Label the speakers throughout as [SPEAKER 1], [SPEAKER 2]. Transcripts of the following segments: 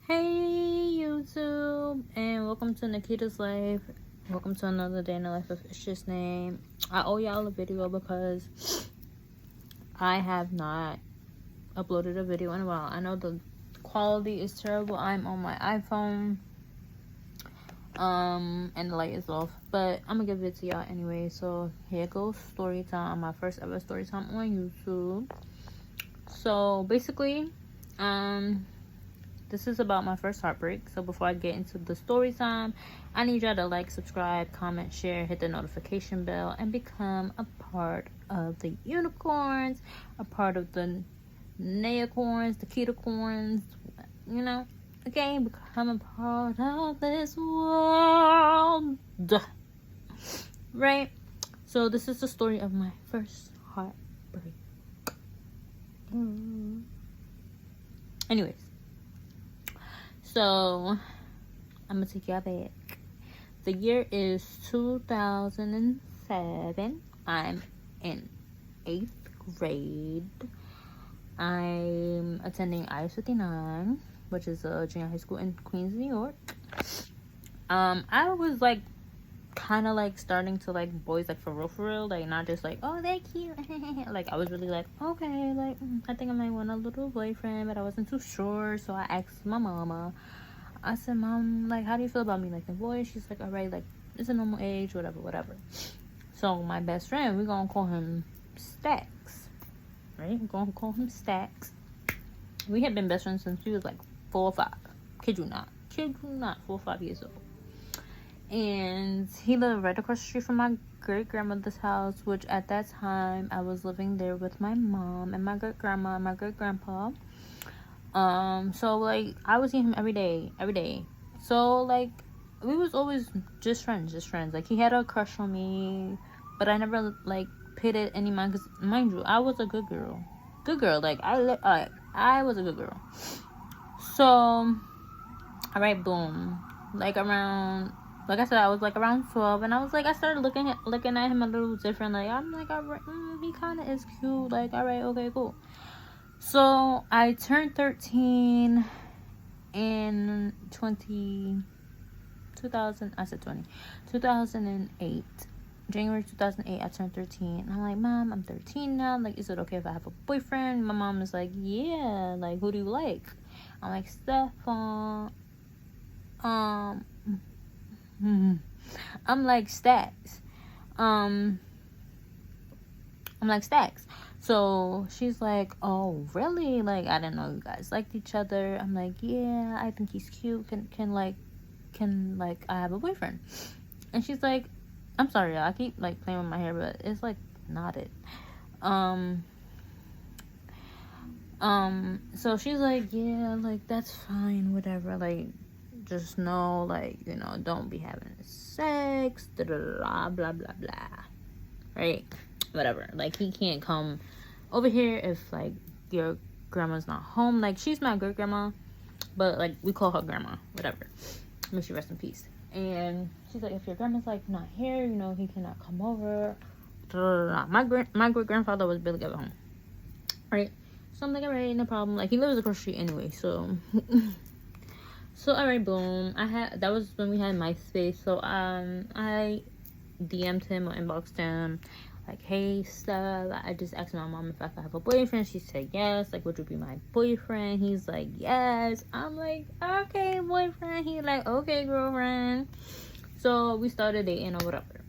[SPEAKER 1] Hey YouTube, and welcome to Nikita's Life. Welcome to another day in the life of It's Just Name. I owe y'all a video because I have not uploaded a video in a while. I know the quality is terrible. I'm on my iPhone, and the light is off, but I'm gonna give it to y'all anyway. So here goes story time, my first ever story time on YouTube. So basically, this is about my first heartbreak. So before I get into the story time, I need y'all to like, subscribe, comment, share, hit the notification bell, and become a part of the unicorns, a part of the neocorns, the ketocorns, you know. Okay, become a part of this world. Right? So this is the story of my first heartbreak. Anyways. So, I'm gonna take y'all back. The year is 2007. I'm in 8th grade. I'm attending IS-59, which is a junior high school in Queens, New York. I was like, kind of like starting to like boys, like for real, like not just like, oh, they're cute. Like I was really like, okay, like I think I might want a little boyfriend, but I wasn't too sure. So I asked my mama. I said, Mom, like, how do you feel about me liking boys? She's like, all right, like, it's a normal age, whatever. So my best friend, we're gonna call him Stacks, right? We're gonna call him Stacks. We had been best friends since we was like 4 or 5. Kid you not, 4 or 5 years old. And he lived right across the street from my great grandmother's house, which at that time I was living there with my mom and my great grandma and my great grandpa. So like I was seeing him every day. So like we was always just friends. Like he had a crush on me, but I never like paid it any mind, because mind you, I was a good girl. Like I was a good girl. So, all right, boom. Like around, like I said, I was like around 12, and I was like, I started looking at him a little different. Like I'm like, all right, he kind of is cute. Like, all right, okay, cool. So I turned 13 in 2008. January 2008, I turned 13. And I'm like, Mom, I'm 13 now. Like, is it okay if I have a boyfriend? My mom is like, yeah. Like, who do you like? I'm like, Stefan. I'm like, Stacks. I'm like, Stacks. So she's like, oh, really? Like, I didn't know you guys liked each other. I'm like, yeah, I think he's cute. Can I have a boyfriend? And she's like, I'm sorry, y'all. I keep like playing with my hair, but it's like knotted. So she's like, yeah, like that's fine, whatever. Like, just know, like, you know, don't be having sex, blah blah blah blah. Right? Whatever. Like, he can't come over here if like your grandma's not home. Like, she's my great grandma, but like we call her grandma, whatever. May she rest in peace. And she's like, if your grandma's like not here, you know, he cannot come over. My great grandfather was barely ever home, right? So I'm like, all right, no problem. Like, he lives across the street anyway, so so all right, boom. That was when we had MySpace. So I DM'd him or inboxed him, like, hey, stuff. I just asked my mom if I could have a boyfriend. She said yes. Like, would you be my boyfriend? He's like, yes. I'm like, okay, boyfriend. He's like, okay, girlfriend. So we started dating or whatever.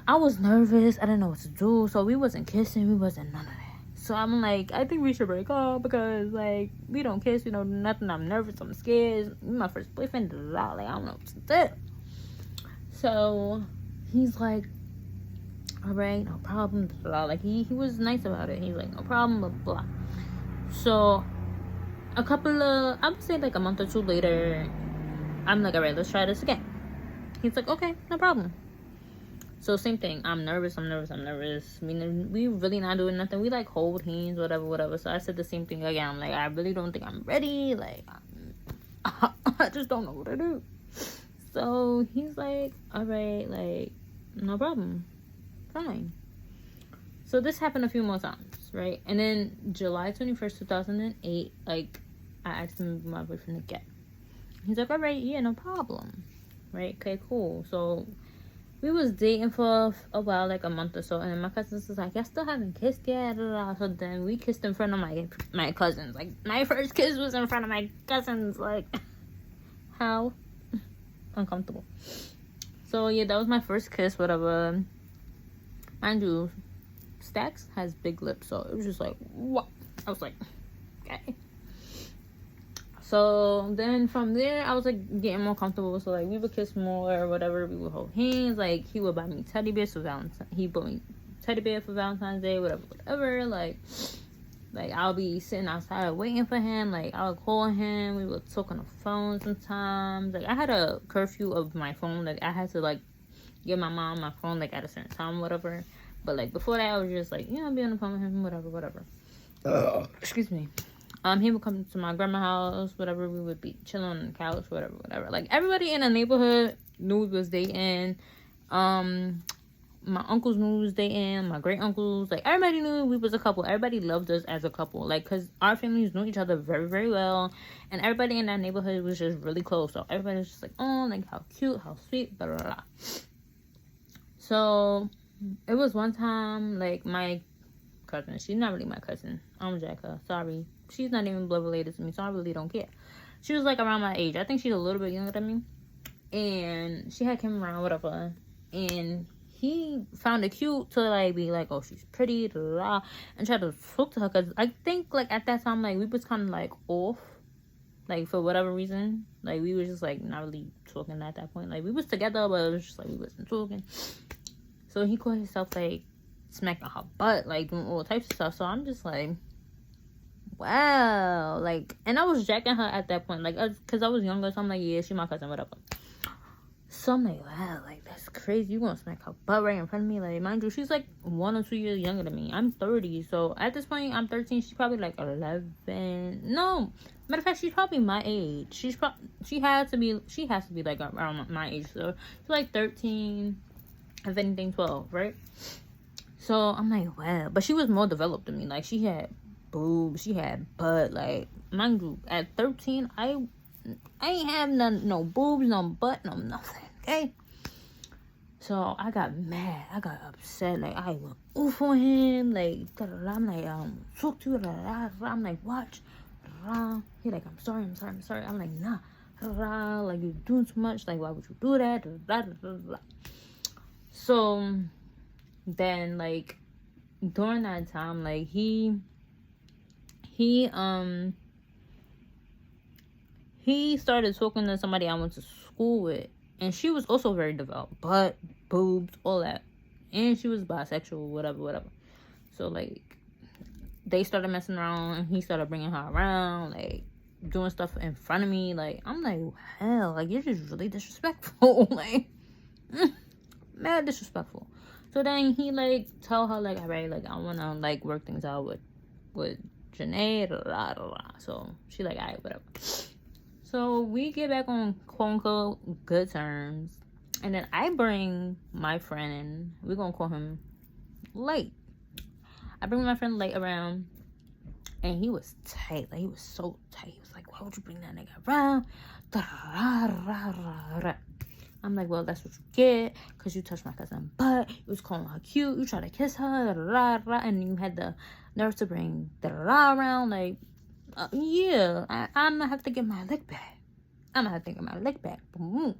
[SPEAKER 1] I was nervous. I didn't know what to do. So we wasn't kissing. We wasn't none of that. So I'm like, I think we should break up because, like, we don't kiss. We don't do nothing. I'm nervous. I'm scared. You're my first boyfriend. Like, I don't know what to do. So he's like, all right, no problem, blah. Like, he was nice about it. He's like, no problem, blah blah. So I would say like a month or 2 later, I'm like, all right, let's try this again. He's like, okay, no problem. So same thing. I'm nervous. We really not doing nothing. We like hold hands, whatever. So I said the same thing again. I'm like, I really don't think I'm ready. Like, I just don't know what to do. So he's like, all right, like, no problem, fine. So this happened a few more times, right? And then July 21st, 2008, like I asked him to be my boyfriend again. He's like, all right, yeah, no problem. Right? Okay, cool. So we was dating for a while, like a month or so, and then my cousins was like, y'all still haven't kissed yet? So then we kissed in front of my cousins. Like, my first kiss was in front of my cousins. Like, how uncomfortable. So yeah, that was my first kiss, whatever. Mind you, Stacks has big lips, so it was just like, what? I was like, okay. So then from there, I was like getting more comfortable. So like we would kiss more or whatever. We would hold hands. Like he would buy me teddy bears for Valentine's. He bought me teddy bear for Valentine's Day, whatever. Like I'll be sitting outside waiting for him. Like I'll call him. We would talk on the phone sometimes. Like I had a curfew of my phone. Like I had to like give my mom my phone like at a certain time, whatever. But like before that, I was just like, be on the phone with him, whatever. Excuse me. He would come to my grandma's house, whatever. We would be chilling on the couch, whatever. Like everybody in the neighborhood knew we was dating. My uncles knew we was dating. My great uncles, like everybody knew we was a couple. Everybody loved us as a couple, like cause our families knew each other very, very well, and everybody in that neighborhood was just really close. So everybody was just like, oh, like how cute, how sweet, blah blah blah. So it was one time, like my cousin, she's not really my cousin. I'm Jacka, sorry. She's not even blood related to me, so I really don't care. She was like around my age. I think she's a little bit younger than me. And she had came around, whatever. And he found it cute to like be like, oh, she's pretty, blah, blah, blah, and try to talk to her. Cause I think like at that time, like we was kind of like off, like for whatever reason. Like we was just like not really talking at that point. Like we was together, but it was just like we wasn't talking. So he caught himself like smacking her butt, like doing all types of stuff. So I'm just like, wow, like, and I was jacking her at that point, like, cause I was younger, so I'm like, yeah, she my cousin, whatever. So I'm like, wow, like that's crazy. You gonna smack her butt right in front of me? Like, mind you, she's like 1 or 2 years younger than me. I'm 30, so at this point, I'm 13. She's probably like 11. No, matter of fact, she's probably my age. She has to be like around my age. So she's like 13, if anything, 12, right? So I'm like, wow, but she was more developed than me. Like she had boobs, she had butt. Like mind you, at 13, I ain't have no boobs, no butt, no nothing. Okay. So I got mad. I got upset. Like I went oof on him. Like I'm like talk to you. I'm like watch. He like I'm sorry. I'm like nah. Like you're doing too much. Like why would you do that? So then like during that time, like he started talking to somebody I went to school with, and she was also very developed, butt, boobs, all that, and she was bisexual, whatever. So like they started messing around, and he started bringing her around, like doing stuff in front of me. Like I'm like, hell, like you're just really disrespectful. Like mad disrespectful. So then he like tell her like, all right, like I wanna like work things out with Janae, so she like, all right, whatever. So we get back on quote unquote good terms, and then I bring my friend in. We're gonna call him Late. I bring my friend Late around, and he was tight. Like he was so tight. He was like, why would you bring that nigga around? I'm like, well, that's what you get, because you touched my cousin's butt. You was calling her cute. You tried to kiss her, and you had the nerve to bring around. Like, yeah, I'm going to have to get my lick back. Boom.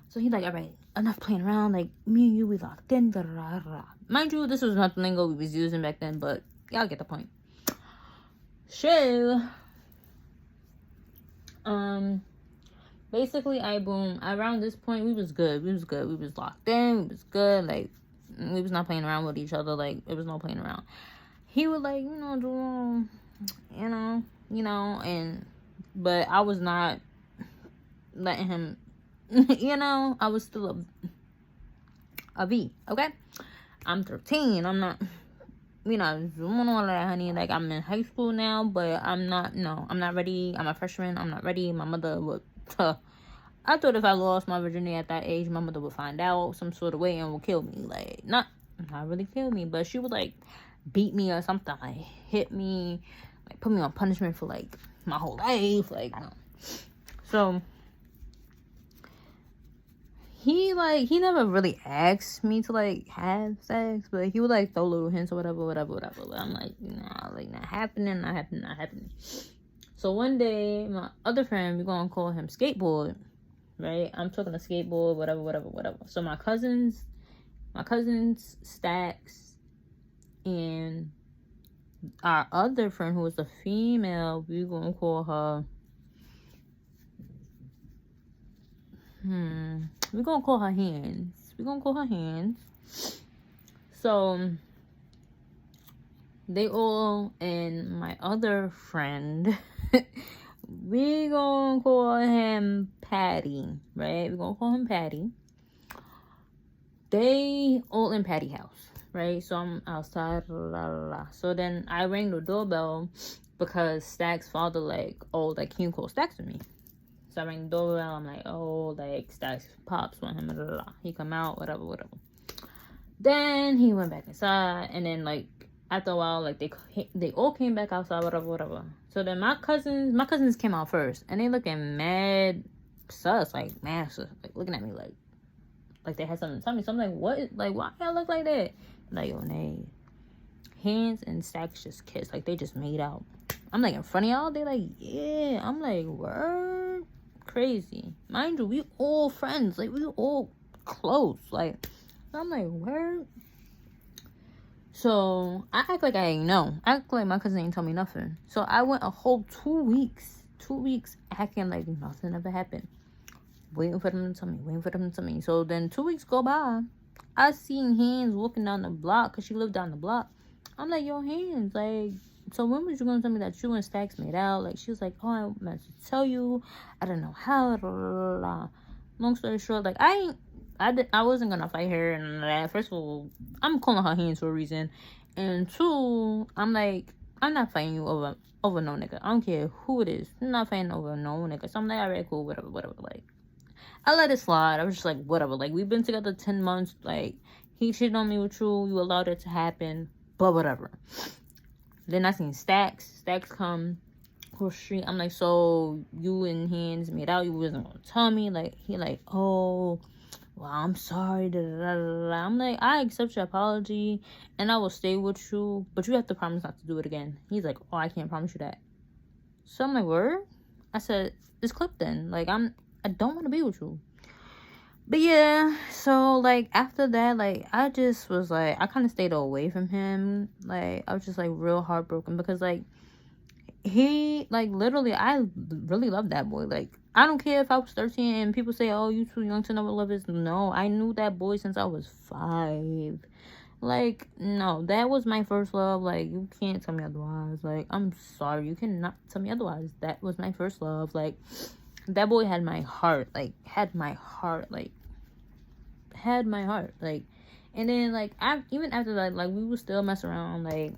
[SPEAKER 1] So he's like, all right, enough playing around. Like, me and you, we locked in. Mind you, this was not the lingo we was using back then, but y'all get the point. So, basically, around this point, we was good. We was locked in. We was good. Like, we was not playing around with each other. Like, it was no playing around. He would, like, do, but I was not letting him, I was still a V, okay? I'm 13. I'm not, doing all that, honey. Like, I'm in high school now, but I'm not ready. I'm a freshman. I'm not ready. My mother would, I thought if I lost my virginity at that age, my mother would find out some sort of way and would kill me. Like, not really kill me, but she would, like, beat me or something. Like, hit me, like, put me on punishment for, like, my whole life. Like, no. So he never really asked me to like have sex, but he would like throw little hints or whatever. But I'm like, nah, like not happening. So one day, my other friend, we're gonna call him Skateboard, right? I'm talking to Skateboard, whatever. So my cousins, Stacks, and our other friend who was a female, we're gonna call her. We're gonna call her Hands. So they all and my other friend, we gonna call him Patty, right? We're gonna call him Patty. They all in Patty house, right? So I'm outside, So then I rang the doorbell because Stack's father like, oh, like, can you call Stacks to me? So I rang the doorbell. I'm like, oh, like, Stacks pops want him, He come out, whatever. Then he went back inside, and then like after a while, like they all came back outside, whatever. So then my cousins came out first, and they looking mad sus, like mad sus, like looking at me like they had something to tell me. So I'm like, what? Like, why y'all look like that? Like, yo, nay. Hands and Stacks just kissed, like they just made out. I'm like, in front of y'all? They like, yeah. I'm like, word? Crazy. Mind you, we all friends. Like, we all close. Like, I'm like, word? So, I act like I ain't know. I act like my cousin ain't tell me nothing. So, I went a whole 2 weeks acting like nothing ever happened. Waiting for them to tell me. So, then 2 weeks go by. I seen Hands walking down the block because she lived down the block. I'm like, yo, Hands, like, so when was you going to tell me that you and Stacks made out? Like, she was like, oh, I meant to tell you. I don't know how. Long story short, like, I wasn't going to fight her and that. First of all, I'm calling her Hands for a reason. And two, I'm like, I'm not fighting you over no nigga. I don't care who it is. I'm not fighting over no nigga. So I'm like, alright, cool, whatever. Like, I let it slide. I was just like, whatever. Like, we've been together 10 months. Like, he cheated on me with you. You allowed it to happen. But whatever. Then I seen Stacks come across the street. I'm like, so you and Hands made out? You wasn't gonna tell me? Like, he like, oh, well, I'm sorry. I'm like, I accept your apology and I will stay with you, but you have to promise not to do it again. He's like, oh, I can't promise you that. So I'm like, word? I said, it's clipped then. Like, I don't want to be with you. But yeah, so like after that, like I just was like, I kind of stayed away from him. Like I was just like real heartbroken because like he, like, literally, I really love that boy. Like, I don't care if I was 13 and people say, oh, you too young to know what love is. No, I knew that boy since I was 5. Like, no, that was my first love. Like, you can't tell me otherwise. Like, I'm sorry, you cannot tell me otherwise. That was my first love. Like, that boy had my heart. Like, had my heart. And then, like, even after that, like, we would still mess around. Like,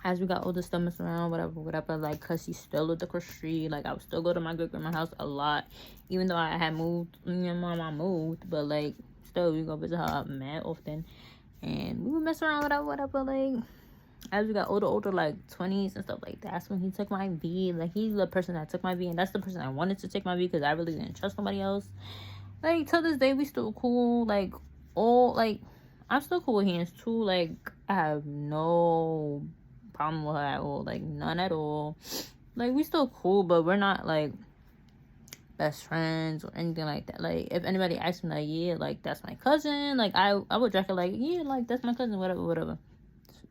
[SPEAKER 1] as we got older, still mess around, whatever. Like, cause he still lived across the street. Like, I would still go to my great grandma's house a lot, even though I had moved. Me and my mom moved, but like, still we go visit her mad often, and we would mess around, whatever. Like, as we got older, like 20s and stuff like that, that's when he took my V. Like, he's the person that took my V, and that's the person I wanted to take my V because I really didn't trust nobody else. Like, till this day, we still cool. Like, I'm still cool with Hands too. Like, I have no problem with her at all. Like, none at all. Like, we still cool, but we're not like best friends or anything like that. Like, if anybody asks me, like, yeah, like, that's my cousin, like, I would dress it like, yeah, like, that's my cousin, whatever.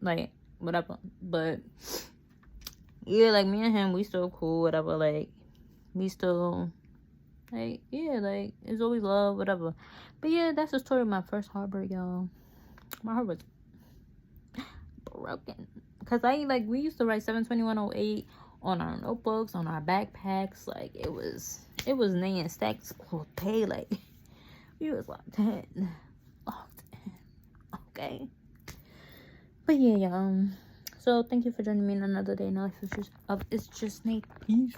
[SPEAKER 1] Like, whatever. But yeah, like, me and him, we still cool, whatever. Like, we still, like, yeah, like, it's always love, whatever. But yeah, that's the story of my first heartbreak, y'all. My heart was broken because we used to write 7/21/08 on our notebooks, on our backpacks. Like, it was Nay and Stacks all day. Like, we was locked in. Okay. But yeah, y'all. So thank you for joining me in another day in life. It's just Nate. Peace.